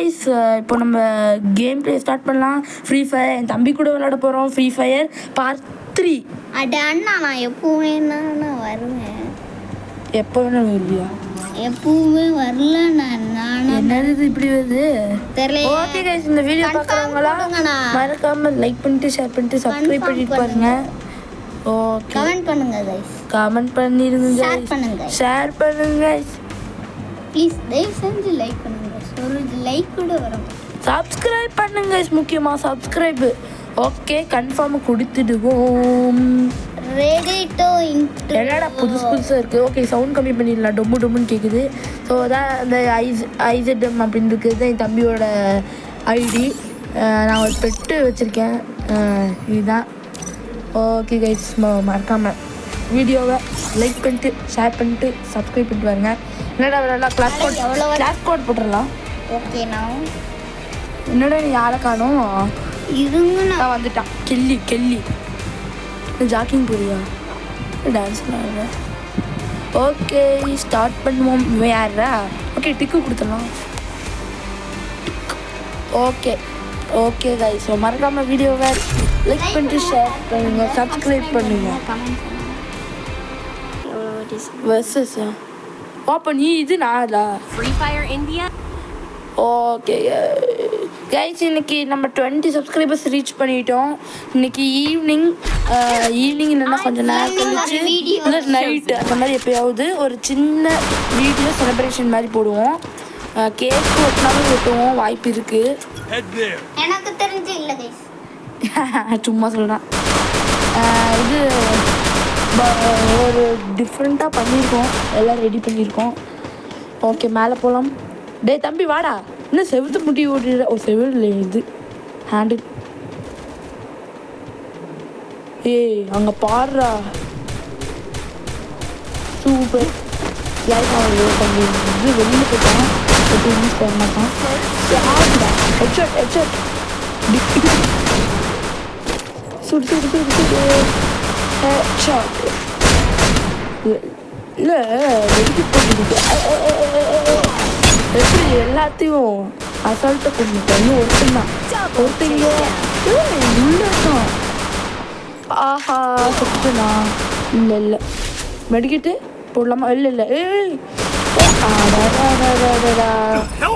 Guys, இப்போ நம்ம game play start பண்ணலாம். ஃப்ரீ ஃபயர் என் தம்பி கூட விளையாட போகிறோம். Free fire part 3. அட அண்ணா, நான் எப்பவுமே நான் வருவேன். எப்போ வேணாலும் வருவியா? எப்பவுமே வரல. நான் என்னது இப்படி வருது தெரியல. ஓகே கைஸ், இந்த வீடியோ பார்க்குறவங்களாம் மறக்காம லைக் பண்ணிட்டு ஷேர் பண்ணிட்டு சப்ஸ்கிரைப் பண்ணிட்டு பாருங்க. ஓகே, கமெண்ட் பண்ணுங்க கைஸ். கமெண்ட் பண்ணிடுங்க, ஷேர் பண்ணுங்க. ஷேர் பண்ணுங்க. ப்ளீஸ் தயவு செஞ்சு லைக் பண்ணுங்க. ஒரு லைக் கூட வரும். சப்ஸ்கிரைப் பண்ணுங்க, முக்கியமாக சப்ஸ்கிரைப். ஓகே, கன்ஃபார்மாக கொடுத்துடுவோம். Ready to intro. என்னடா புதுசாக இருக்குது. ஓகே, சவுண்ட் கம்மி பண்ணிடலாம். டொம்மு டொம்முன்னு கேட்குது. ஸோ அதான் அந்த ஐசெட்எம் அப்படின்னு இருக்குது தான் என் தம்பியோட ஐடி. நான் ஒரு பெட்டு வச்சுருக்கேன், இதுதான். ஓகே கைஸ், மறக்காமல் வீடியோவை லைக் பண்ணிட்டு ஷேர் பண்ணிட்டு சப்ஸ்கிரைப் பண்ணிட்டு வாங்க. என்னடா விளையாடலாம், கிளாஸ் கோட் போட்டுடலாம். ஓகே, நான் என்னடா நீ யாரை காணும்? இருங்க, நான் வந்துட்டான். கெல்லி ஜாக்கிங் போறியா? டான்ஸ் ஆடுறேன். ஓகே, ஸ்டார்ட் பண்ணுவோம். யாரா? ஓகே, டிக்கு கொடுத்துடலாம். ஓகே ஓகே கைஸ், மறக்காமல் வீடியோவை லைக் பண்ணிட்டு ஷேர் பண்ணுங்க, சப்ஸ்கிரைப் பண்ணுங்க. வெர்சஸ் ஓப்பன் இது நாளா Free Fire India. Okay guys, இன்னைக்கு நம்ம 20 சப்ஸ்கிரைபர்ஸ் ரீச் பண்ணிட்டோம். இன்னைக்கு ஈவினிங் இல்லைன்னா கொஞ்சம் நேரம் கழிச்சு இல்லை நைட்டு அந்த மாதிரி எப்போயாவது ஒரு சின்ன வீடியோ செலிப்ரேஷன் மாதிரி போடுவோம். கேக் வெட்டினாலும் வெட்டுவோம், வாய்ப்பு இருக்குது. எனக்கு தெரிஞ்சு இல்லை கைஸ். சும்மா சொல்கிறேன். இது ஒரு டிஃப்ரெண்ட்டாக பண்ணியிருக்கோம், எல்லாம் ரெடி பண்ணியிருக்கோம். ஓகே, மேலே போகலாம். டே தம்பி வாடா, இன்னும் செவுத்து முட்டி ஓட்டிடுற. ஓ, செவில் இது ஹேண்டில். ஏய், அங்கே பாடுறா. சூப்பர். லைஃப் இது வெளியில் போயிட்டான், யூஸ் பண்ண மாட்டான். ஹெட்ஷாட் சுடு ஹெட்ஷாட் இல்லை வெடிக்க போட்டு எப்படி எல்லாத்தையும் அசால்ட்டாக கொண்டுட்டாங்க. ஒருத்தங்க உள்ளதான். ஆஹா, செத்துனா? இல்லை மெடிக்கிட்டு போடலாமா? இல்லை ஏய்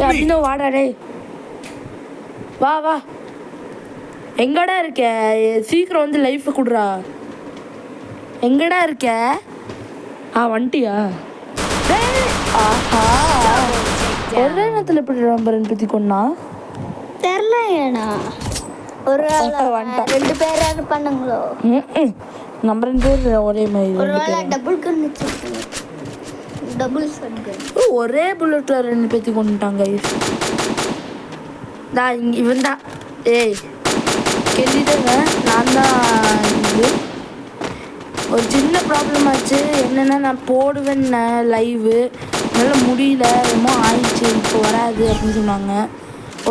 அப்படின்னு வாடாடே. வா எங்கடா இருக்க? சீக்கிரம் வந்து லைஃபை கொடுறா. எங்கடா இருக்க? வந்துட்டியா? ஆஹா, ஒரே நேரத்தில் எப்படி நம்பர் பற்றி கொண்டா தெரியலண்ணா. ஒரு வந்துட்டான். 2 பேராவது பண்ணுங்களோ? நம்ம 2 பேர் ஒரே மாதிரி. ஒரு வேளை டபுள் கன் வச்சிருக்கேன். Double shot gun. ஒரே புல்லட்டில் 2 பேர்த்தி கொண்டுட்டாங்க. நான் இவன் தான். ஏய் கெல்லிடுங்க, நான் தான். இது ஒரு சின்ன ப்ராப்ளம் ஆச்சு. என்னென்னா, நான் போடுவேன் லைவு, என்னால் முடியல, என்னமோ ஆயிடுச்சு, இப்போ வராது அப்படின்னு சொன்னாங்க.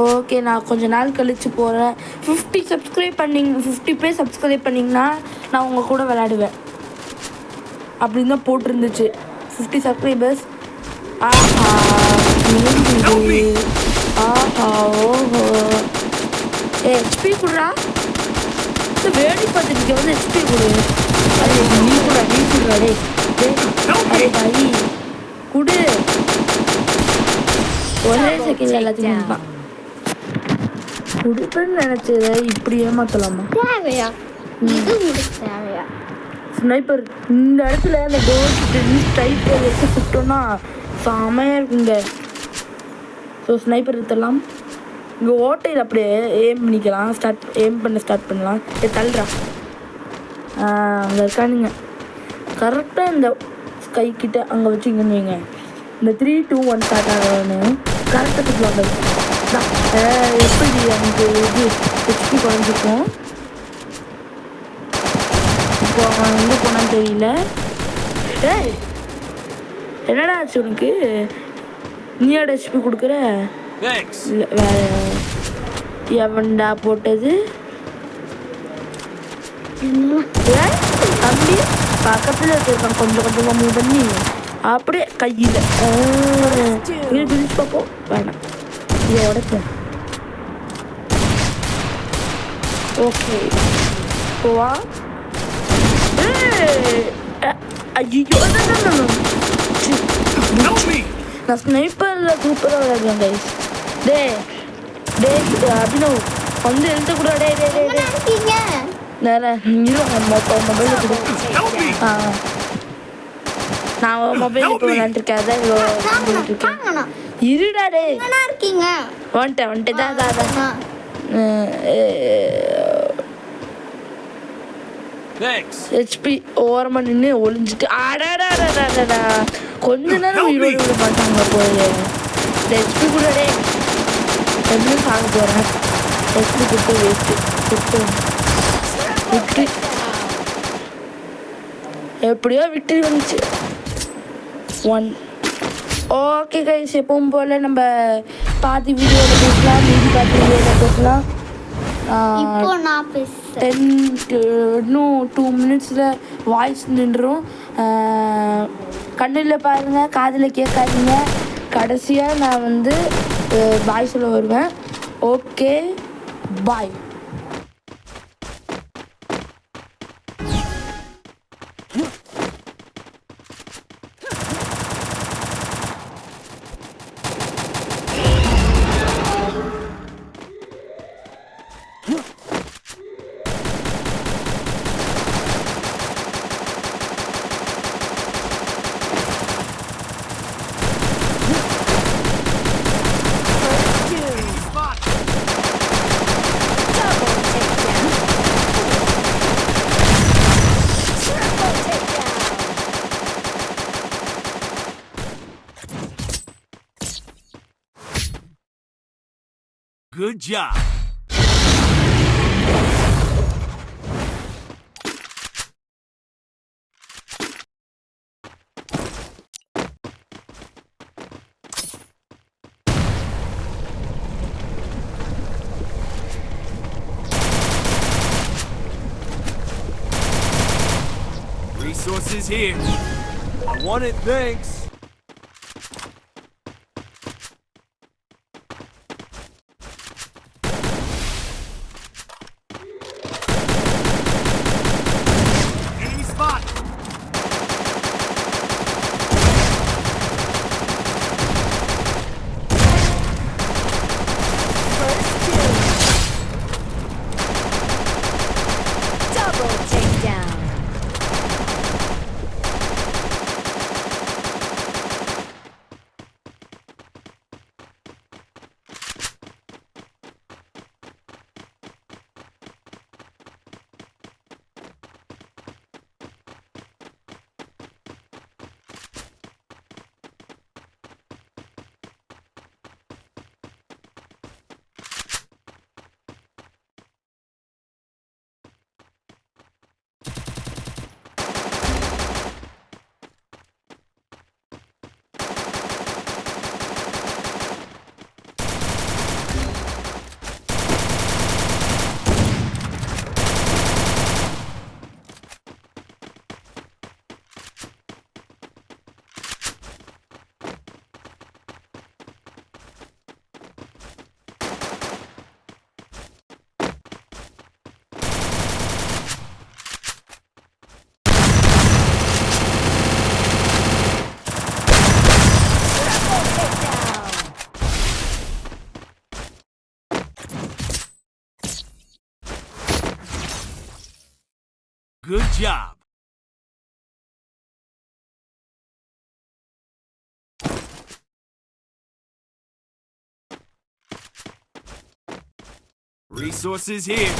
ஓகே, நான் கொஞ்சம் நாள் கழித்து போகிறேன். 50 பேர் சப்ஸ்கிரைப் பண்ணிங்கன்னா நான் உங்கள் கூட விளையாடுவேன் அப்படின்னு தான் போட்டிருந்துச்சு. 50 சப்ஸ்கிரைபர்ஸ். ஆஹா, ஆஹா, ஓஹோ. ஹெச்பி கொடுறா. வேடி பார்த்துட்டு வந்து ஹெச்பி கொடு. அதே நீ கூட டே அதே பாய் குடு. ஒரே செகண்ட் எல்லாத்தையும் கொடுப்பான். கொடுப்பேன்னு நினச்சத இப்படி ஏமாற்றலாமா? தேவையா இது? தேவையா ஸ்னைப்பர் இந்த இடத்துல அந்த கோஸ்ட் ஸ்னைப்பர் வச்சு சுட்டோன்னா செமையாக இருக்குங்க. ஸோ ஸ்னைப்பர் எடுத்துடலாம். இங்கே ஓட்டையில் அப்படியே ஏம் பண்ணிக்கலாம். ஏம் ஸ்டார்ட் பண்ணலாம். தள்ளுறா. அங்கே இருக்கானுங்க. கரெக்டாக இந்த ஸ்கை கிட்ட அங்கே வச்சுங்கன்னு வைங்க. இந்த 3, 2, 1 ஸ்டார்ட் ஆகணும்னு கரெக்டாக சுற்றுவாங்க. எப்படி எனக்கு இது ஹெச்பி குறைஞ்சிருக்கும். இப்போ அவன் எங்கே போனான்னு தெரியல. ஏய், என்னடா ஆச்சு உனக்கு? நீயோட ஹெச்பி கொடுக்குற? இல்லை, வேற எவன்டா போட்டது? தம்பி பக்கத்தில் இருக்கான். கொஞ்சமாக மூவ் பண்ணி அப்படியே கையில் பிரிச்சு பார்ப்போம். வேணாம், இதை உடைப்போம். ஓகே போவா. ஐயோ நான் ஸ்னைப்பரில் சூப்பராக விளையாடுவேன் கைஸ். டே டே அபினவ் வந்து எழுத கூட. டே டே டே டே இருக்கீங்க நேரம் மொபைல் கொடு. நான் மொபைல் இப்போ விளையாண்டுருக்கேன். அதான் இருக்கேன். இருடா டே இருக்கீங்க. வந்துட்டேன் தான். ஹெச்பி ஓரமாக நின்று ஒளிஞ்சிட்டு ஆடாடா கொஞ்ச நேரம் உயிரோடு விட மாட்டாங்க போய். ஹெச்பி கூட டே எப்படியும் சாங்க போகிறேன். ஹெச்பி கொடுத்து வேஸ்ட்டு கொடுத்து விக்ட்ரி. எப்படியோ விக்ட்ரி வந்துச்சு. 1. ஓகே கைஸ், எப்பவும் போல் நம்ம பாதி வீடியோவில் பேசலாம், மீதி பாதி வீடியோவில் பேசலாம். இப்போ நான் 10 இன்னும் 2 மினிட்ஸில் வாய்ஸ் நின்றுடும். கண்ணில் பாருங்கள், காதில் கேட்காதீங்க. கடைசியாக நான் வந்து பாய் சொல்ல வருவேன். Okay bye. Good job. Resources here. I want it, thanks. Good job. Resources here.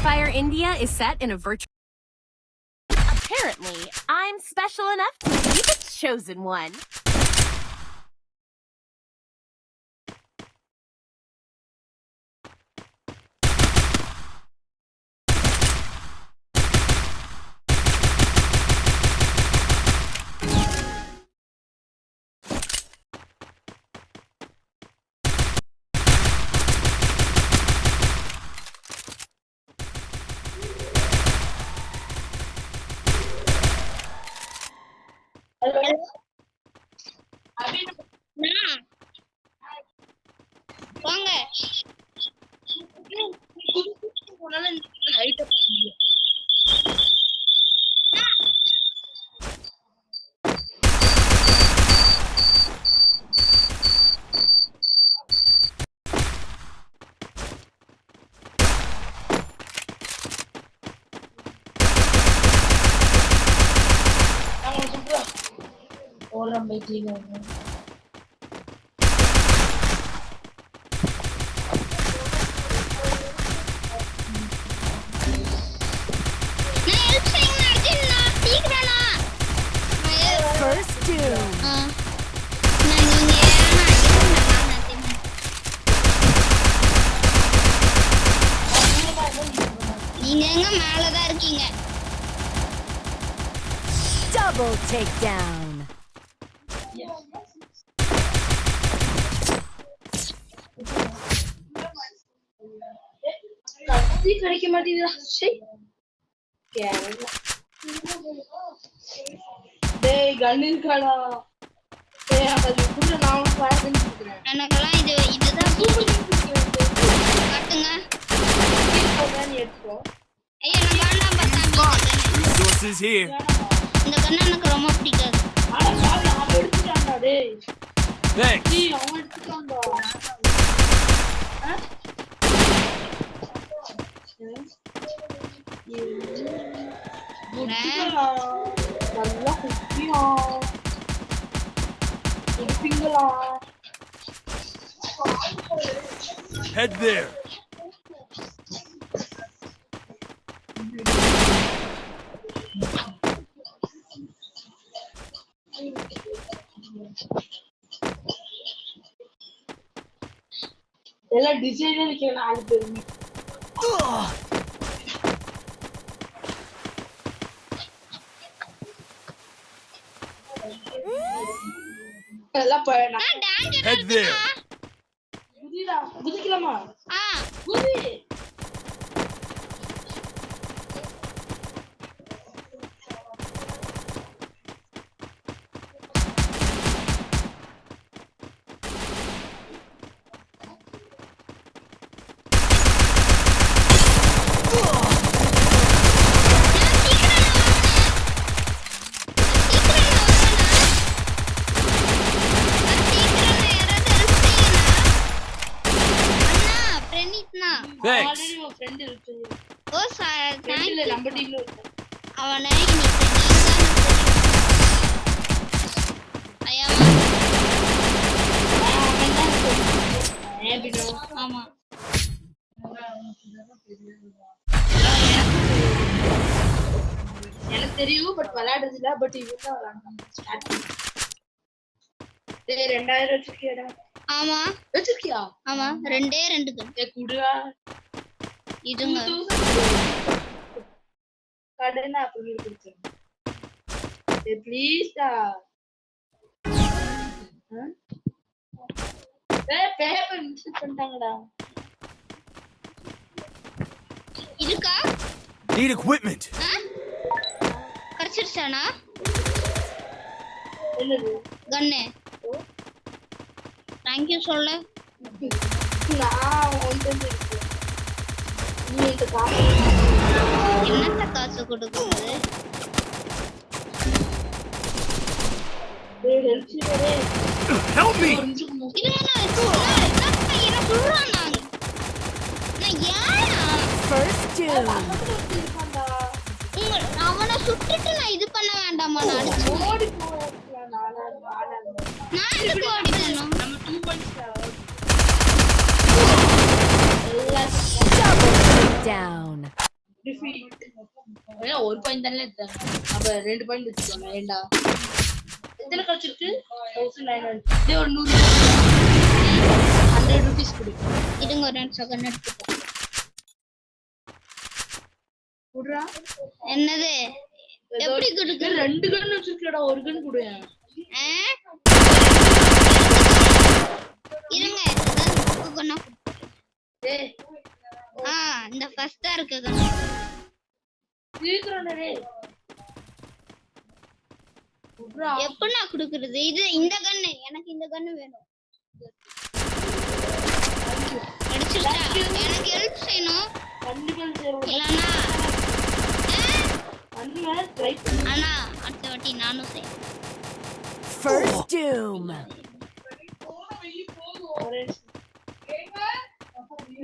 Fire India is set in a virtual. Apparently, I'm special enough to be the chosen one. வாங்க. ஓரம் பைத்தியம் நான் ஹெல்ப் செய்யுங்க அர்ஜுன். நான் சீக்கிரம்ண்ணா. First doom. நீங்க எங்க மேலதான் இருக்கீங்க. Double takedown. கத்தி கிடைக்க மாட்டேங்குதா டேய் கண்ணின் கடா டேய் அது கூட நான் ஃபயர் பண்ணி கொடுக்கிறேன். எனக்கெல்லாம் இதுதான் காட்டுங்க. எடுத்துக்கோ. ஐயா நான் வேண்டாம் பார்த்தா Resources here. இந்த கண்ணு எனக்கு ரொம்ப பிடிக்காது. அட பாவி அவன் எடுத்துட்டான்டா டேய். Thanks. டேய் அவன் எடுத்துட்டான்டா. நல்லா குட்டியா குடிப்பீங்களா? Head there. எல்லாம் டிசைனே இருக்கேன் 4 பேருமே. எல்லாம் Head there. குதிடா குதிக்கலாமா? ஆ குதி. Thanks. ஆல்ரெடி ஒரு ஃப்ரெண்ட் இருக்கு. ஓ சார் ஃப்ரெண்ட்ல நம்ம டீம்ல இருக்கு. அவனை இன்னைக்கு ஐயாமா ஆமா எனக்கு தெரியும் பட் விளையாடுறது இல்ல பட் இவங்க விளையாடுறாங்க ஸ்டார்ட் பண்ணி. டேய் 2000 வச்சிருக்கியாடா? ஆமா வச்சிருக்கியா? ஆமா 2 ஏ குடுடா. இதுங்க கடனா அப்படி கொடுத்துறேன். ஏ ப்ளீஸ் டா. ஏய் பேப்பர் மிஸ் பண்ணிட்டாங்கடா. இருக்கா? Need equipment. கடிச்சிருச்சானா? என்னது? கண்ணே தேங்க்யூ சொல்ல. நான் வந்து நீ இந்த காசு என்னத்த காசு கொடுக்குறது? டேய் ஹெல்ப் செய்யவே. Help me. இருங்க என்ன சொல்றான் நான் ஏன்னா First doom. அவனை சுட்டுட்டு நான் இது பண்ண வேண்டாமா? நான் அடிச்சு ஓடி போறேன் நான் எதுக்கு ஓடிக்கணும்? நம்ம 2 பாயிண்ட்ஸ் Double takedown. ஒரு பாயிண்ட் தானே எடுத்தாங்க. அப்ப 2 பாயிண்ட் வச்சுக்கோங்க. ஏண்டா எத்தனை கழிச்சிருக்கு? 1900. இதே ஒரு 100 100 rupees கொடு. இருங்க ஒரு நிமிஷம் கண்ணு எடுத்துக்கோ. குடுறா. என்னது எப்படி கொடுக்கு? 2 கன் வச்சிருக்கடா, ஒரு கன் கொடு. இருங்க கண்ணு. டேய் இந்த ஃபர்ஸ்டா இருக்கு கண்ணு. சீக்கிரம் டேய். குடுறா. எப்படி நான் கொடுக்கிறது? இது இந்த கண்ணு எனக்கு இந்த கண்ணு வேணும். அடிச்சிட்டா. எனக்கு ஹெல்ப் செய்யணும். கண்டிப்பா செய்றோம். இல்லனா அண்ணா ட்ரை பண்ணு. அண்ணா அடுத்த வாட்டி நானும் செய்றேன். First doom.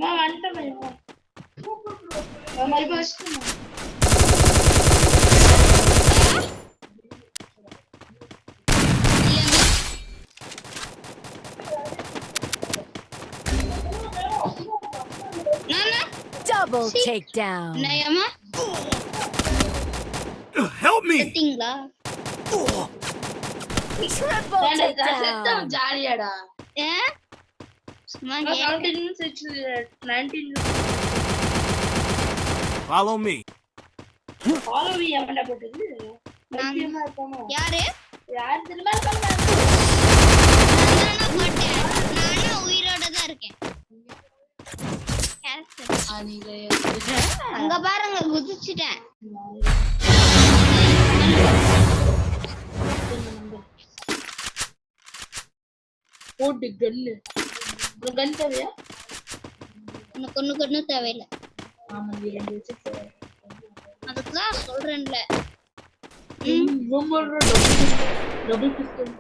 நான் வந்துட்டேன். நான் bus Double takedown. நயமா Help me! செட்டிங்களா? Triple takedown. ஜாலியாடா. சும்மா 19 Follow me. ஃபாலோ மீ எவன்டா போட்டது? முக்கியமா இருக்கானோ? யாரு? யார் தெரியுமா இருக்காங்க? நானா போட்டேன். நானா உயிரோட தான் இருக்கேன். அங்க பாருங்க குதிச்சிட்டேன். போட்டு கன்னு. ஒரு கன் தேவையா? எனக்கு ஒண்ணு தேவையில்லை. ஆமா நீ 2 வச்சிருக்க. அதுக்குதான் சொல்றேன்ல. Double pistol.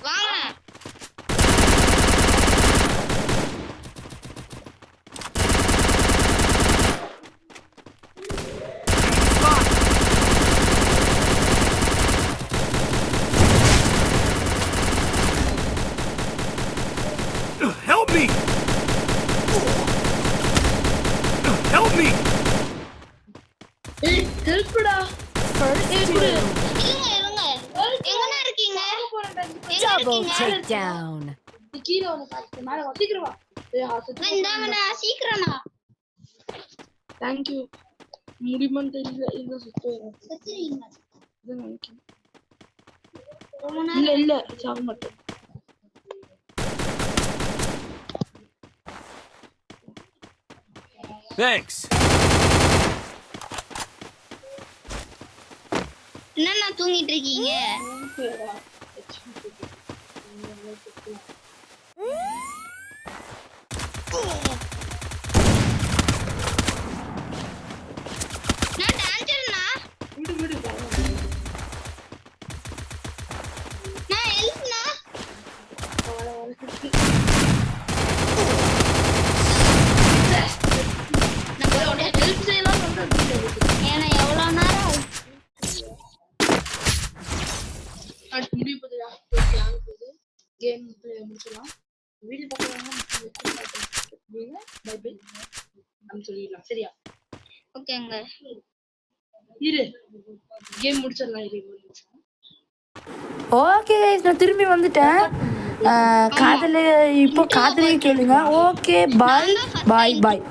வாங்க. Help me! Help me! ஏய் ஹெல்ப்டா. First doom. இருங்க. எங்கனா இருக்கீங்க? எங்க Double இருக்கீங்க? takedown. கீழ வந்து பாத்து மேல வா சீக்கிரம் வா. இந்தாங்கண்ணா சீக்கிரம்ண்ணா. Thank you. முடியுமான்னு தெரியல. இல்ல சுத்தம் வச்சிருக்கீங்க. இது நினைக்கிறேன். ரொம்ப நேரம் இல்ல சாக மாட்டேன். Thanks. என்னண்ணா தூங்கிட்டு இருக்கீங்க? நான் டான்சர்ண்ணா. விடு நான் ஹெல்ப்ண்ணா. ஹெல்ப் செய்யலாம் சொல்றேன். ஏன்னா எவ்வளவு நேரம் முடிவு போகுதுடா. கேம் முடிச்சிடலாம். வீடியோ பார்க்கலாம். பை பை நம்ம சொல்லிடலாம். சரியா? ஓகேங்க. இரு கேம் முடிச்சிடலாம். இரு ஓகே கைஸ், நான் திரும்பி வந்துட்டேன். காதலை இப்போ காதலையும் கேளுங்க. ஓகே பாய் பாய் பாய்.